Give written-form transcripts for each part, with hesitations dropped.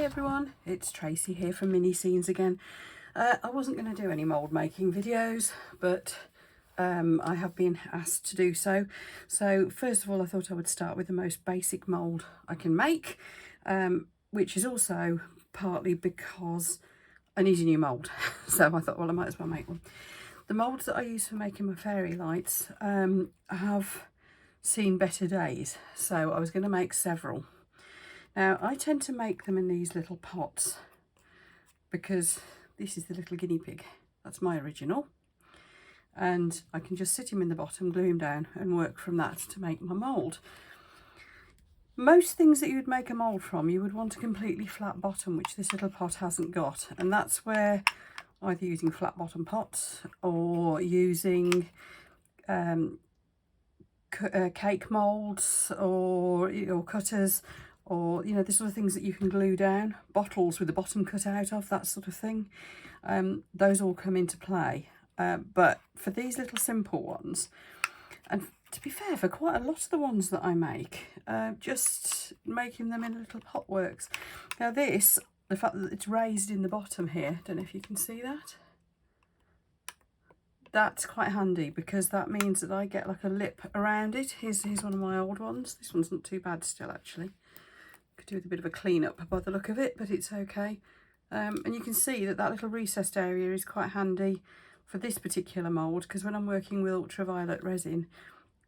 Hey everyone, it's Tracy here from Mini Scenes again. I wasn't going to do any mould making videos, but I have been asked to do so. So first of all, I thought I would start with the most basic mould I can make, which is also partly because I need a new mould. So I thought, well, I might as well make one. The moulds that I use for making my fairy lights have seen better days, so I was going to make several. Now, I tend to make them in these little pots because this is the little guinea pig. That's my original. And I can just sit him in the bottom, glue him down and work from that to make my mould. Most things that you would make a mould from, you would want a completely flat bottom, which this little pot hasn't got. And that's where either using flat bottom pots or using cake moulds or cutters, or the sort of things that you can glue down, bottles with the bottom cut out of, that sort of thing. Those all come into play. But for these little simple ones, and to be fair, for quite a lot of the ones that I make, just making them in a little pot works. Now this, the fact that it's raised in the bottom here, don't know if you can see that. That's quite handy because that means that I get like a lip around it. Here's one of my old ones. This one's not too bad still, actually. Could do with a bit of a clean up by the look of it, but it's okay. And you can see that little recessed area is quite handy for this particular mould, because when I'm working with ultraviolet resin,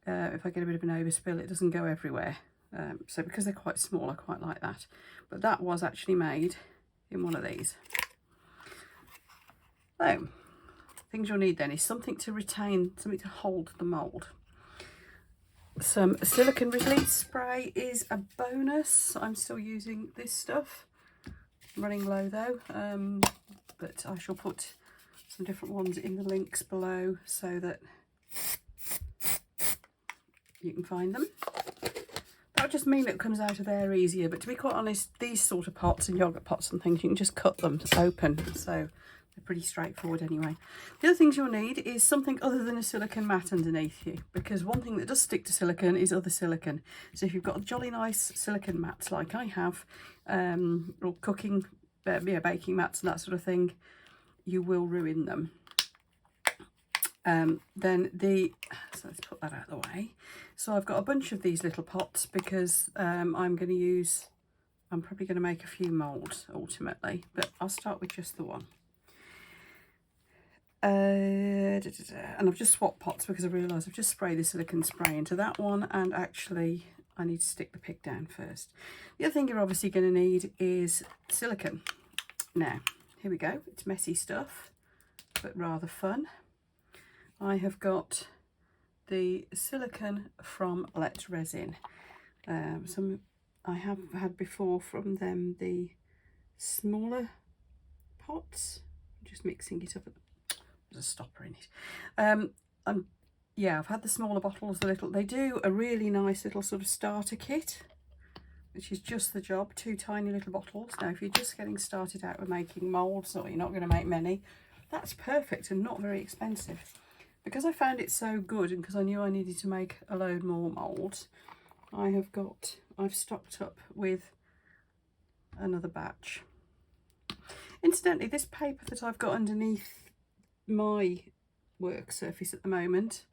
if I get a bit of an overspill, it doesn't go everywhere. So because they're quite small, I quite like that. But that was actually made in one of these. So things you'll need then is something to retain, something to hold the mould. Some silicone release spray is a bonus. I'm still using this stuff. I'm running low though, but I shall put some different ones in the links below so that you can find them. That would just mean it comes out of there easier, but to be quite honest, these sort of pots and yogurt pots and things, you can just cut them open, so they're pretty straightforward anyway. The other things you'll need is something other than a silicone mat underneath you, because one thing that does stick to silicone is other silicone. So if you've got jolly nice silicone mats like I have, or cooking, baking mats and that sort of thing, you will ruin them. So let's put that out of the way. So I've got a bunch of these little pots because I'm probably going to make a few moulds ultimately, but I'll start with just the one. And I've just swapped pots because I realised I've just sprayed the silicone spray into that one, and actually I need to stick the pig down first. The other thing you're obviously going to need is silicone. Now, here we go. It's messy stuff, but rather fun. I have got the silicone from Let's Resin. Some I have had before from them, the smaller pots. I'm just mixing it up. There's a stopper in it. Yeah, I've had the smaller bottles, they do a really nice little sort of starter kit, which is just the job. 2 tiny little bottles. Now if you're just getting started out with making moulds, or you're not going to make many, that's perfect and not very expensive. Because I found it so good, and because I knew I needed to make a load more moulds, I've stocked up with another batch. Incidentally, this paper that I've got underneath my work surface at the moment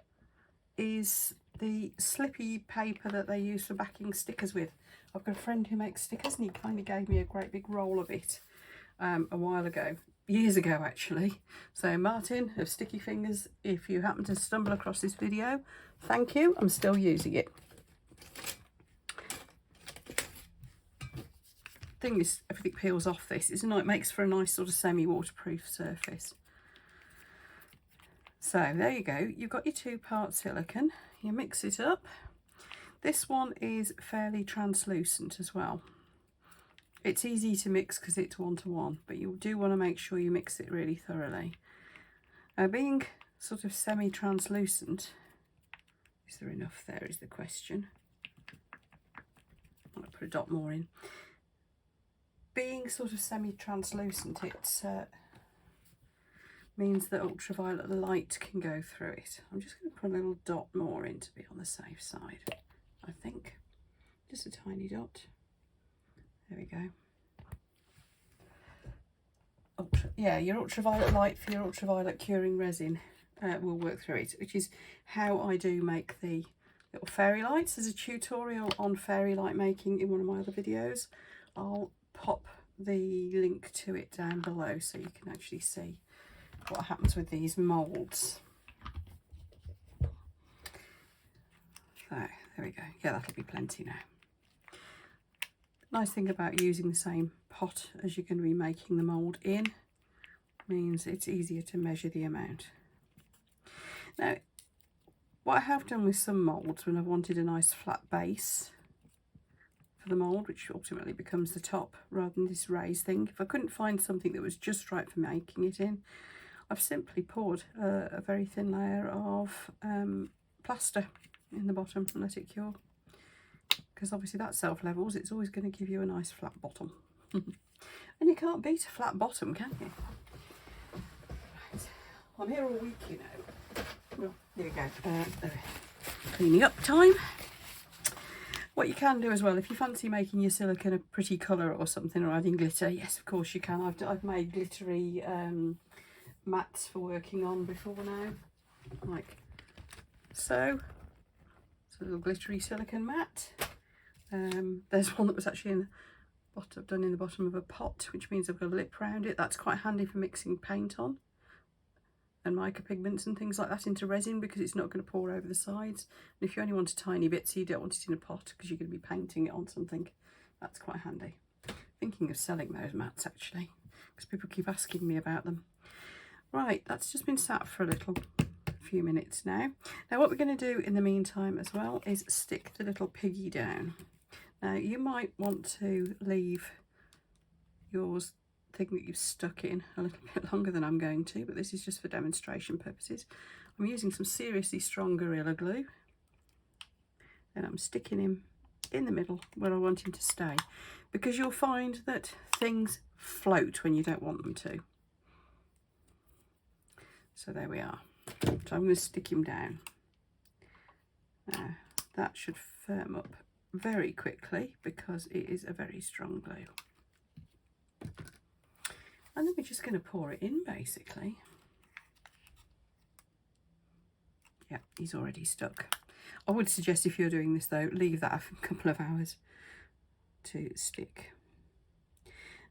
is the slippy paper that they use for backing stickers with. I've got a friend who makes stickers, and he kindly gave me a great big roll of it a while ago, years ago actually. So Martin of Sticky Fingers, if you happen to stumble across this video, thank you, I'm still using it. Thing is, everything peels off this, isn't it? It makes for a nice sort of semi-waterproof surface. So there you go, you've got your 2-part silicone, you mix it up. This one is fairly translucent as well. It's easy to mix because it's 1-to-1, but you do want to make sure you mix it really thoroughly. Being sort of semi-translucent, is there enough there is the question. I'll put a dot more in. Being sort of semi-translucent, it's means that ultraviolet light can go through it. I'm just going to put a little dot more in to be on the safe side, I think. Just a tiny dot. There we go. your ultraviolet light for your ultraviolet curing resin will work through it, which is how I do make the little fairy lights. There's a tutorial on fairy light making in one of my other videos. I'll pop the link to it down below so you can actually see what happens with these moulds. So there we go. Yeah, that'll be plenty now. Nice thing about using the same pot as you're going to be making the mould in means it's easier to measure the amount. Now, what I have done with some moulds when I've wanted a nice flat base for the mould, which ultimately becomes the top rather than this raised thing, if I couldn't find something that was just right for making it in, I've simply poured a very thin layer of plaster in the bottom and let it cure. Because obviously that self-levels, it's always going to give you a nice flat bottom. And you can't beat a flat bottom, can you? Right. I'm here all week, you know. Well, here we go. Cleaning up time. What you can do as well, if you fancy making your silicone a pretty colour or something, or adding glitter, yes, of course you can. I've made glittery mats for working on before now, like so. It's a little glittery silicone mat. There's one that was actually in what I've done in the bottom of a pot, which means I've got a lip round it. That's quite handy for mixing paint on and mica pigments and things like that into resin, because it's not going to pour over the sides. And if you only want a tiny bit, so you don't want it in a pot because you're going to be painting it on something, that's quite handy. Thinking of selling those mats actually, because people keep asking me about them. Right, that's just been sat for a few minutes now. Now what we're going to do in the meantime as well is stick the little piggy down. Now you might want to leave yours thing that you've stuck in a little bit longer than I'm going to, but this is just for demonstration purposes. I'm using some seriously strong Gorilla Glue and I'm sticking him in the middle where I want him to stay, because you'll find that things float when you don't want them to. So there we are. So I'm going to stick him down. Now that should firm up very quickly because it is a very strong glue. And then we're just going to pour it in basically. Yeah, he's already stuck. I would suggest if you're doing this though, leave that a couple of hours to stick.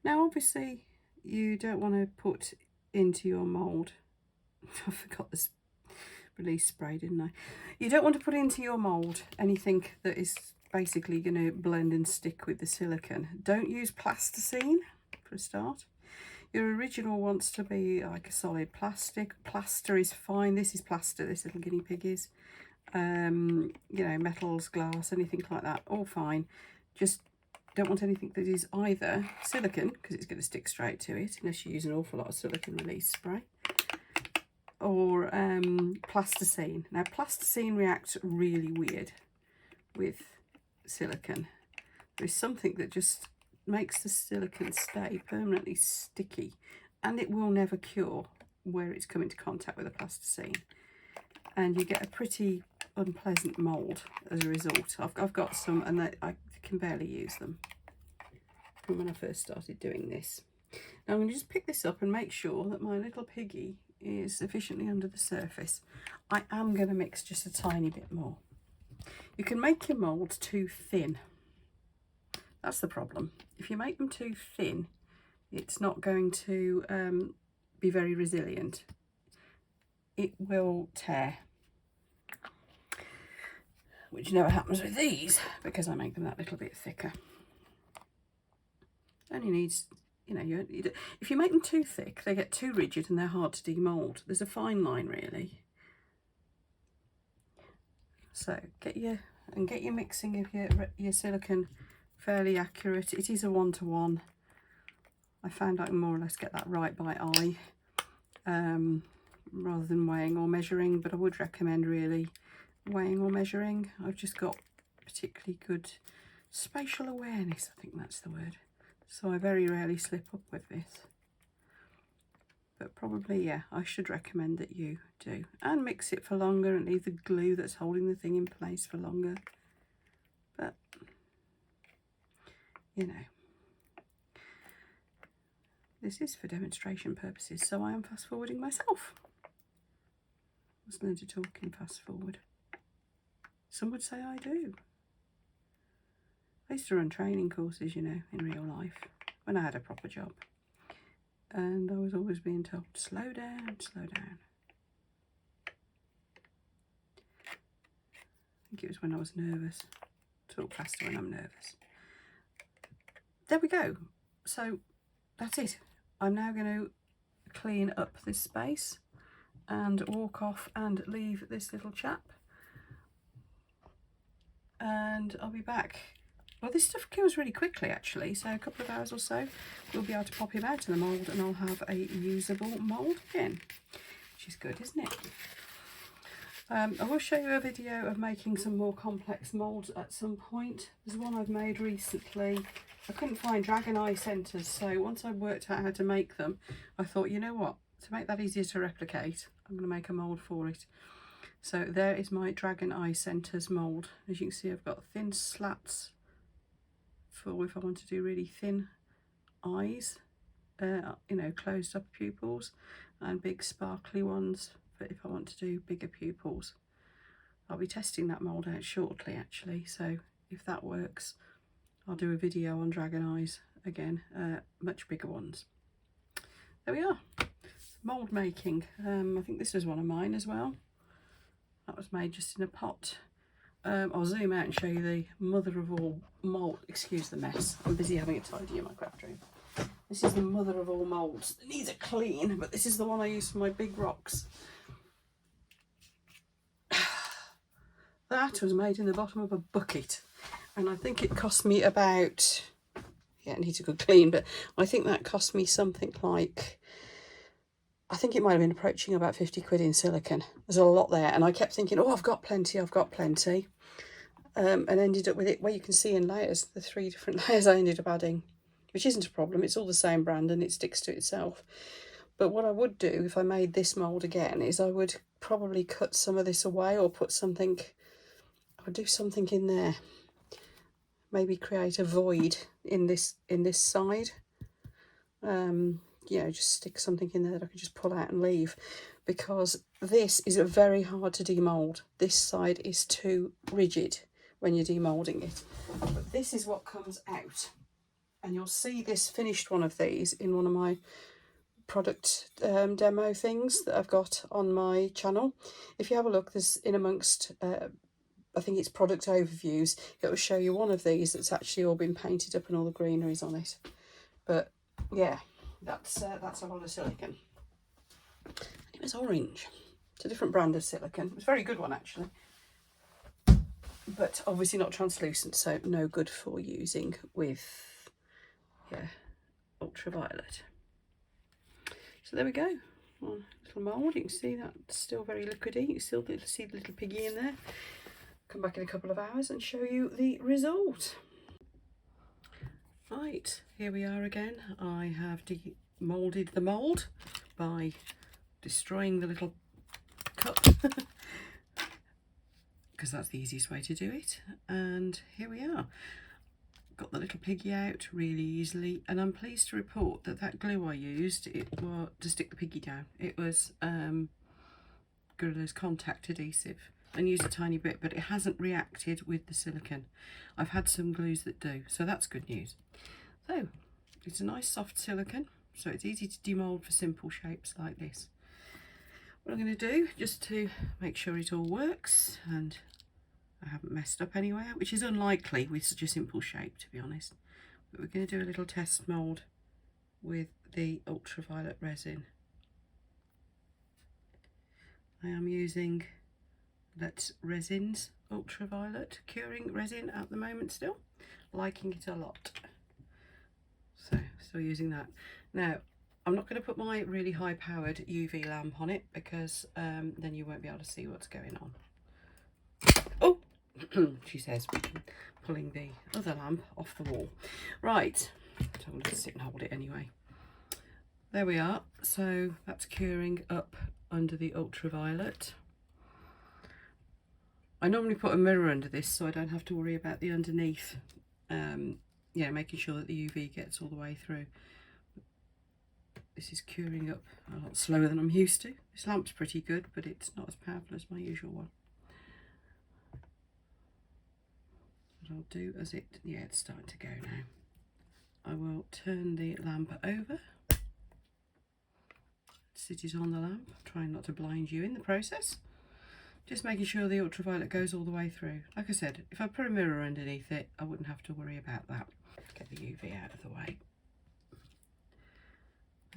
Now obviously you don't want to put into your mould, I forgot this release spray, didn't I? You don't want to put into your mould anything that is basically going to blend and stick with the silicone. Don't use plasticine for a start. Your original wants to be like a solid plastic. Plaster is fine. This is plaster, this little guinea pig is. You know, metals, glass, anything like that, all fine. Just don't want anything that is either silicone, because it's going to stick straight to it, unless you use an awful lot of silicone release spray, or plasticine. Now plasticine reacts really weird with silicone. There's something that just makes the silicone stay permanently sticky, and it will never cure where it's come into contact with the plasticine, and you get a pretty unpleasant mould as a result. I've got some, and I can barely use them from when I first started doing this. Now I'm going to just pick this up and make sure that my little piggy is sufficiently under the surface. I am going to mix just a tiny bit more. You can make your moulds too thin. That's the problem. If you make them too thin, it's not going to be very resilient. It will tear, which never happens with these because I make them that little bit thicker. Only needs, you know, if you make them too thick, they get too rigid and they're hard to demold. There's a fine line really. So get your mixing of your silicone fairly accurate. It is a 1-to-1. I found I can more or less get that right by eye, rather than weighing or measuring, but I would recommend really weighing or measuring. I've just got particularly good spatial awareness, I think that's the word, so I very rarely slip up with this. But probably, yeah, I should recommend that you do, and mix it for longer and leave the glue that's holding the thing in place for longer. But you know, this is for demonstration purposes, so I am fast forwarding myself. Must learn to talk in fast forward. Some would say I do. I used to run training courses, you know, in real life, when I had a proper job. And I was always being told, slow down, slow down. I think it was when I was nervous. Talk faster when I'm nervous. There we go. So that's it. I'm now going to clean up this space and walk off and leave this little chap. And I'll be back. Well, this stuff kills really quickly actually, so a couple of hours or so we'll be able to pop him out of the mould and I'll have a usable mould again, which is good, isn't it? I will show you a video of making some more complex moulds at some point. There's one I've made recently. I couldn't find dragon eye centres, so once I worked out how to make them, I thought, you know what, to make that easier to replicate, I'm going to make a mould for it. So there is my dragon eye centres mould. As you can see, I've got thin slats for if I want to do really thin eyes, you know, closed up pupils, and big sparkly ones for if I want to do bigger pupils. I'll be testing that mould out shortly actually, so if that works I'll do a video on dragon eyes again, much bigger ones. There we are, mould making. I think this was one of mine as well. That was made just in a pot. I'll zoom out and show you the mother of all mould. Excuse the mess, I'm busy having a tidy in my craft room. This is the mother of all moulds. It needs a clean, but this is the one I use for my big rocks. That was made in the bottom of a bucket, and I think it cost me about, yeah, it needs a good clean, but I think that cost me something like, I think it might have been approaching about 50 quid in silicone. There's a lot there, and I kept thinking, oh, I've got plenty, and ended up with it where you can see in layers, the 3 different layers I ended up adding, which isn't a problem. It's all the same brand and it sticks to itself. But what I would do if I made this mould again is I would probably cut some of this away, or put something, I would do something in there, maybe create a void in this side. You know, just stick something in there that I can just pull out and leave, because this is very hard to demould. This side is too rigid when you're demoulding it. But this is what comes out, and you'll see this finished one of these in one of my product demo things that I've got on my channel. If you have a look, there's in amongst I think it's product overviews, it will show you one of these that's actually all been painted up and all the greenery's on it. But yeah, that's a lot of silicone. And it was orange. It's a different brand of silicone. It was a very good one actually, but obviously not translucent, so no good for using with, yeah, ultraviolet. So there we go. One little mould. You can see that's still very liquidy. You can still see the little piggy in there. Come back in a couple of hours and show you the result. Right, here we are again. I have demoulded the mould by destroying the little cup, because that's the easiest way to do it. And here we are. Got the little piggy out really easily, and I'm pleased to report that that glue I used, it was to stick the piggy down. It was Gorilla's contact adhesive, and used a tiny bit, but it hasn't reacted with the silicone. I've had some glues that do, so that's good news. So it's a nice soft silicone, so it's easy to demould for simple shapes like this. What I'm going to do, just to make sure it all works and I haven't messed up anywhere, which is unlikely with such a simple shape, to be honest, but we're going to do a little test mould with the ultraviolet resin. I am using Let's Resin's ultraviolet curing resin at the moment still, liking it a lot, so still using that. Now I'm not going to put my really high powered UV lamp on it, because then you won't be able to see what's going on. Oh, she says, pulling the other lamp off the wall. Right, so I'm going to sit and hold it anyway. There we are. So that's curing up under the ultraviolet. I normally put a mirror under this so I don't have to worry about the underneath, yeah, making sure that the UV gets all the way through. this is curing up a lot slower than I'm used to. This lamp's pretty good, but it's not as powerful as my usual one. What I'll do as yeah, it's starting to go now. I will turn the lamp over. Sit it on the lamp, trying not to blind you in the process. Just making sure the ultraviolet goes all the way through. Like I said, if I put a mirror underneath it, I wouldn't have to worry about that. Get the UV out of the way.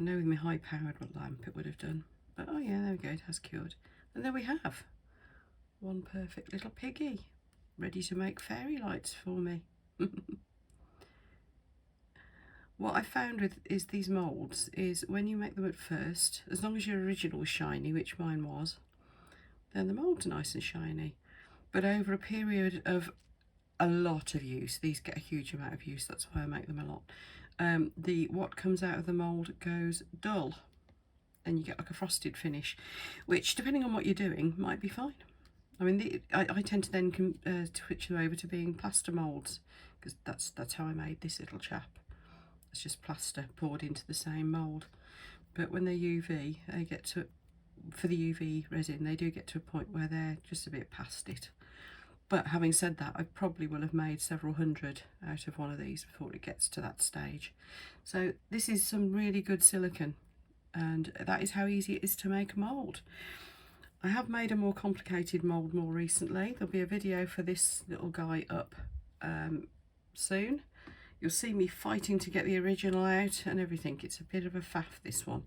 I know with my high powered lamp it would have done, but oh yeah, there we go, it has cured. And there we have one perfect little piggy ready to make fairy lights for me. What I found with these moulds is when you make them at first, as long as your original was shiny, which mine was, then the mould's nice and shiny. But over a period of a lot of use, these get a huge amount of use, that's why I make them a lot, what comes out of the mould goes dull and you get like a frosted finish, which depending on what you're doing might be fine. I mean, I tend to then switch them over to being plaster moulds, because that's how I made this little chap. It's just plaster poured into the same mould. But when they're UV, they get to, for the UV resin, they do get to a point where they're just a bit past it. But having said that, I probably will have made several hundred out of one of these before it gets to that stage. So this is some really good silicone, and that is how easy it is to make a mould. I have made a more complicated mould more recently. There'll be a video for this little guy up soon. You'll see me fighting to get the original out and everything. It's a bit of a faff, this one.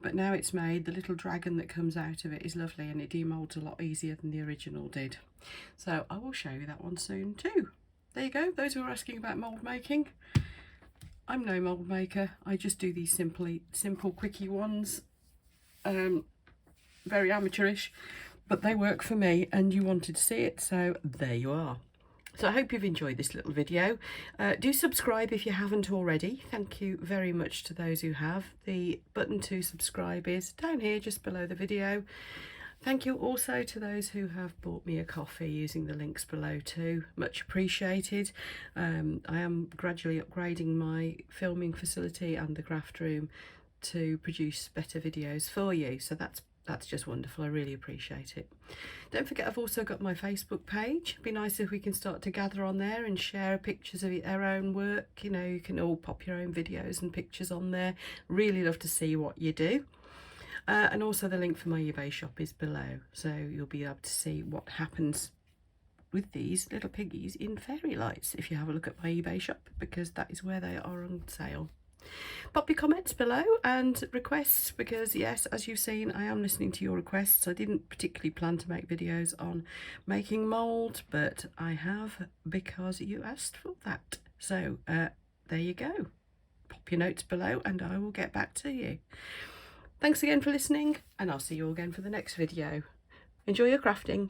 But now it's made, the little dragon that comes out of it is lovely, and it demolds a lot easier than the original did. So I will show you that one soon too. There you go, those who are asking about mould making. I'm no mould maker, I just do these simple quickie ones. Very amateurish, but they work for me, and you wanted to see it, so there you are. So I hope you've enjoyed this little video. Do subscribe if you haven't already. Thank you very much to those who have. The button to subscribe is down here just below the video. Thank you also to those who have bought me a coffee using the links below too. Much appreciated. I am gradually upgrading my filming facility and the craft room to produce better videos for you. So that's just wonderful. I really appreciate it. Don't forget, I've also got my Facebook page. It'd be nice if we can start to gather on there and share pictures of our own work. You know, you can all pop your own videos and pictures on there. Really love to see what you do. And also the link for my eBay shop is below, so you'll be able to see what happens with these little piggies in fairy lights if you have a look at my eBay shop, because that is where they are on sale. Pop your comments below and requests, because yes, as you've seen, I am listening to your requests. I didn't particularly plan to make videos on making mould, but I have, because you asked for that. So there you go. Pop your notes below and I will get back to you. Thanks again for listening, and I'll see you all again for the next video. Enjoy your crafting.